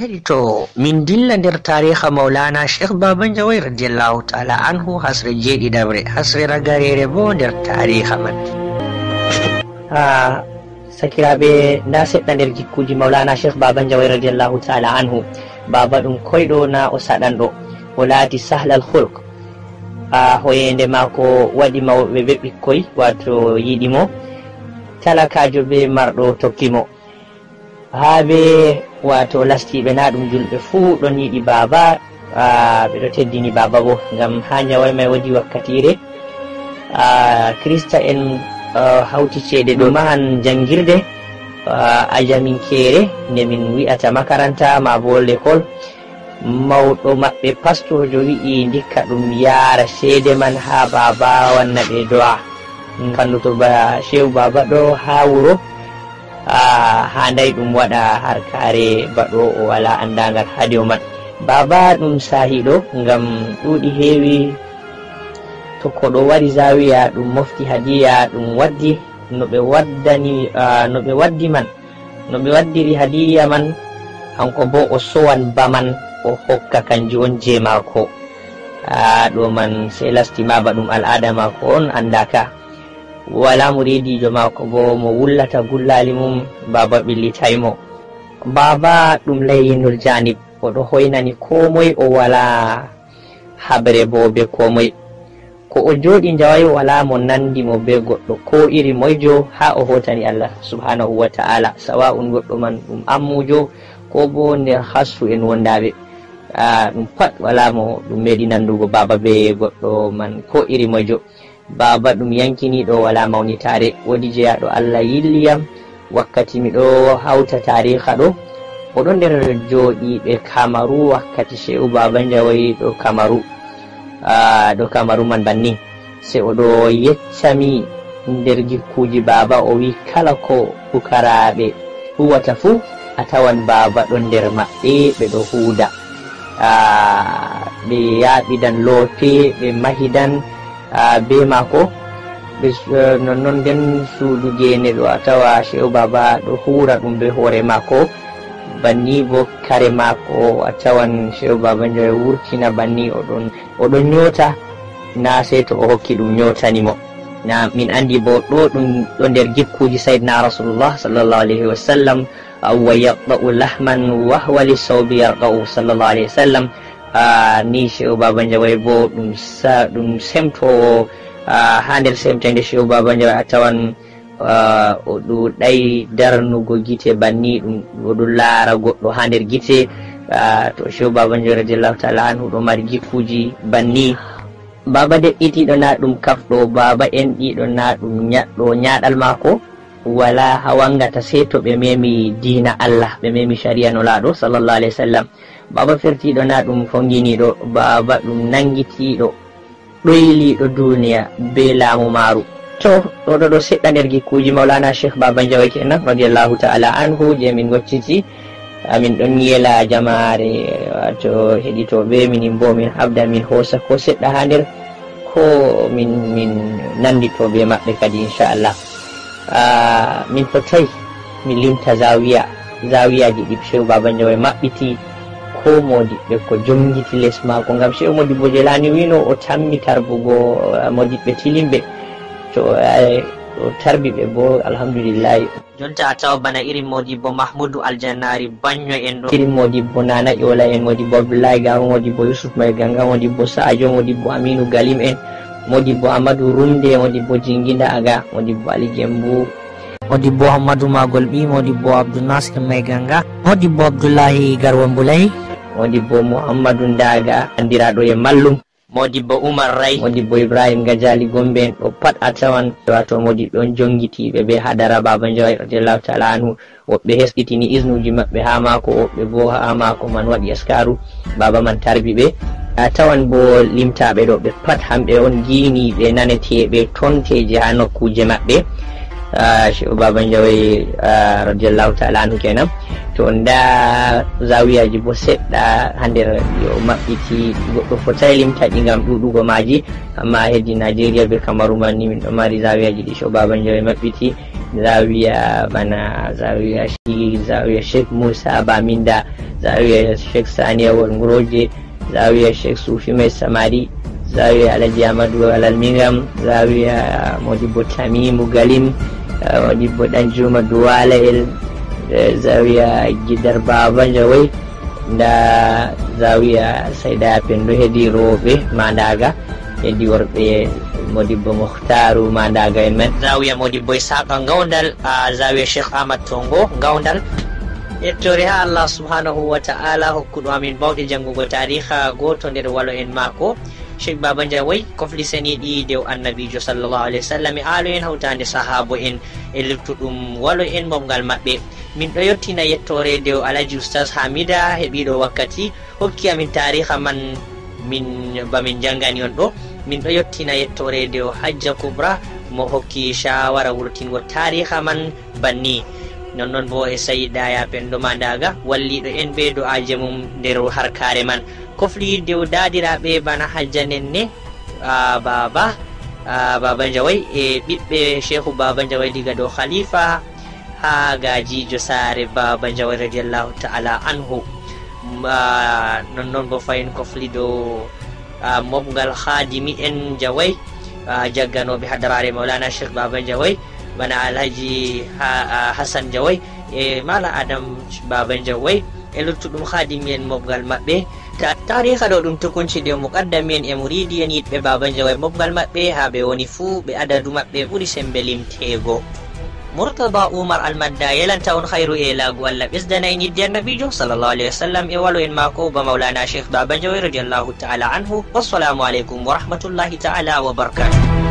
to min dilla nder tariha maulana Sheikh Baban Jawai radiyallahu ta'ala anhu hasre jeɗi dabre hasre ragarere bo nder tariha man. Sakiraɓe nda seɗɗa nder jikkuji maulana Sheikh Baban Jawai radiyallahu ta'ala anhu. Baba ɗum koyɗo na o saɗanɗo, o laati sahlal hulk. Hoyende mako waɗi mawɓe be ɓikkoy wato yiɗimo, talakajo be marɗo tokkimo. Ha be wato lastiɓe na ɗum julɓe fuu ɗon yiɗi baba, ɓeɗo teddini baba bo ngam ha Jawai mai wodi wakkatire Krista en hauti cede ɗo mahan jangirde a jaminkere nde min wi'ata makaranta ma bo l'école. Mawɗo maɓɓe pastojo wi'i ndikka ɗum yara cede man ha baba wanna ɓe do'a. Fannuto ba shehu baba ɗo ha wuro handai ɗum waɗa harkare baɗo o wala andagal hadi o man. Baba ɗum sahiɗo ngam ɗuɗi heewi to koɗo wari zawiya ɗum mofti hadiya ɗum waddi no ɓe waddiri hadiya man, hanko bo o sowan baman o hokka kanjum on je mako. Ɗo man sai lasti maba ɗum al'ada mako on andaka. Wala muridijo mako bo mo wullata gullali mum, baba ɓillitaymo. Baba ɗum layyinul janib, oɗo hoynani komoy, o wala habre bo be komoy. Ko o joɗi Jawai wala mo nandi mo be goɗɗo ko iri moyjo ha o hotani Allah subhanahu wa ta'ala, sawa'un goɗɗo man ɗum ammujo ko bo nder hassu en wondaɓe. Ɗum pat wala mo ɗum meɗi nandugo baba be goɗɗo man ko iri moyjo. Baba ɗum yankiniɗo wala mawnitare. Wodi jeyaɗo Allah yilliyam wakkati miɗo hauta tariha ɗo, oɗo nder joɗiɓe Kamaru wakkati Shehu Baban Jawai ɗo Kamaru man banni. Se oɗo yeccami nder jikkuji baba, o wi kala ko pukaraɓe huwata fu a tawan baba ɗo nder maɓɓe ɓe ɗo huuda. Ɓe yaɓidan loope, ɓe mahidan be mako nonnon nden suudu gene ɗo a tawa Shehu Baba ɗo hura ɗum be hoore mako. Banni bo kare mako a tawan Shehu Baban Jawai wurtina banni oɗon nyota, na sai to o hokki ɗum nyotanimo. Na min andi bo ɗo ɗum ɗo nder jikkuji sayyidina Rasulullah sallallahu alaihi wasallam, wa yaqta'u lahman wa huwa lisawbi yarqa'u sallallahu alaihi wasallam. Ni Shehu Baban Jawai bo ɗum semto ha nder semtende Shehu Baban Jawai a tawan o ɗuɗai darnugo gite banni, ɗum oɗo laara goɗɗo ha nder gite. To Shehu Baban Jawai radiyallahu ta'ala anhu ɗo mari jikkuji banni. Baba de'itiɗo na ɗum kafɗo, baba en ɗiɗo na ɗum ñaɗal mako wala hawangata sai to ɓe memi dina Allah, ɓe memi sharia no laaɗo sallallahu alaihi wasallam. Baba fertiɗo na ɗum fonginiɗo, baba ɗum nangitiɗo ɗoyliɗo duniya be laamu maru. To ɗo seɗɗa nder jikkuji maulana Sheikh Baban Jawai kenan radiyallahu ta'ala anhu je min gocciti. Min ɗon yela jamare wato heɗitoɓe, minin bo min habda min hosa ko seɗɗa ha nder ko min nanditoɓe maɓɓe kadi inchallah. Min fotai min limta zawiyaji ɗi Shehu Baban Jawai maɓɓiti ko modiɓɓe ko jongiti les mako, ngam Shehu Modibbo Jelani wino o tammi tarbugo modiɓɓe tilimɓe, to o tarbiɓe bo alhamdulillahi. Jonta a tawa bana irin Modibbo Mahmudu Aljannari Banyo en ɗo, irin Modibbo Nana Ƴola en, Modibbo Abdullahi Gawo, Modibbo Yusuf Mai Ganga, Modibbo Sa'ajo, Modibbo Aminu Galim en, Modibbo Amadou Rumde, Modibbo Jinginda Aga, Modibbo Ali Gembu, Modibbo Hammadou Magolɓi, Modibbo Abdou Nasir Mai Ganga, Modibbo Abdullahi Garwan Bulay, Modibbo Muhammadou Ndaga andiraɗo e mallum, Modibbo Umar Ray, Modibbo Ibrahim Gajali Gombe en. Ɗo pat a tawan wato modiɓɓe on jongitiɓe be hadara Baban Jawai radiyallahu ta'ala anhu. Woɓɓe hesɗitini iznuji maɓɓe ha mako, woɓɓe bo ha mako man waɗi askaru, baba man tarbiɓe. A tawan bo limtaɓe ɗo ɓe pat hamɓe on giniɓe naneteɓe tonteje ha nokkuje maɓɓe. Shehu Baban Jawai radiyallahu ta'ala anhu kenan. To nda zawiyaji bo seɗɗa ha nder yo maɓɓiti, goɗɗo fotai limtaɗi ngam ɗuɗugo maji, amma hedi Nigeria be Kamaru man ni min ɗo mari zawiyaji ɗi Shehu Baban Jawai maɓɓiti. zawiya bana zawiya Sheikh Musa Baminda, zawiya Sheikh Sani Awal Nguroje, zawiya Sheikh Sufi Mai Samari, zawiya Alhaji Ahmadu Alalmingam, zawiya Modibo Tamimu Galim, Modibo Danjuma Duwalail, zawiya Gidar Baba Jawai, da zawiya Saida Pendo hedi robe Mandaga, hedi worbe Modibo Mukhtaru Mandaga en men, zawiya Modibo Isaka ngawdal, zawiya Sheikh Ahmad Tongo ngawdal. Yettore ha Allah subhanahu wa ta'ala hokkuɗo amin bawɗe jangugo tariha goto nder walo en mako Sheikh Baba Jawai kofli seniɗi dew annabijo sallallahu alaihi wasallam e aalo en hawtande sahabo en e luttuɗum walo en momgal maɓɓe. Min ɗo yettina yettore dew Alhaji Oustaz Hamida heɓiɗo wakkati hokki amin tariha man min bamin jangani on ɗo. Min ɗo yettina yettore dew Hajja Kubra mo hokki shawara wurtingo tariha man banni. Non bo e Sayyida Ya Pendo Mandaga walliɗo en be do'aje mum nder harkare man. Kofli dew dadiraɓe bana Hajja Nenne Baba Jawai e ɓiɓɓe Sheikhu Baba Jawai diga dow Khalifa ha gajijo sare Baba Jawai radiyallahu ta'ala anhu. Non bo fayin kofli dow mobgal khadimi en Jawai jagganoɓe hadarare Maulana Sheikh Baba Jawai bana Alhaji Hassan Jawai e Mala Adam Baba Jawai e luttuɗum khadimi en mobgal maɓɓe. Tariha ɗo ɗum tukunci de muqaddami en e muridi en yiɗɓe Baba Jawai mobgal maɓɓe ha ɓe woni fuu ɓe adadu maɓɓe ɓuri sembe limtego. Murtada Umar Almadda yelanta on khairu e lagu Allah ɓesdana en yidde annabijo sallallahu alaihi wasallam e walo en mako ba Maulana Sheikh Baba Jawai radiyallahu ta'ala anhu. Wassalamu alaikum wa rahmatullahi ta'ala wa barakatuh.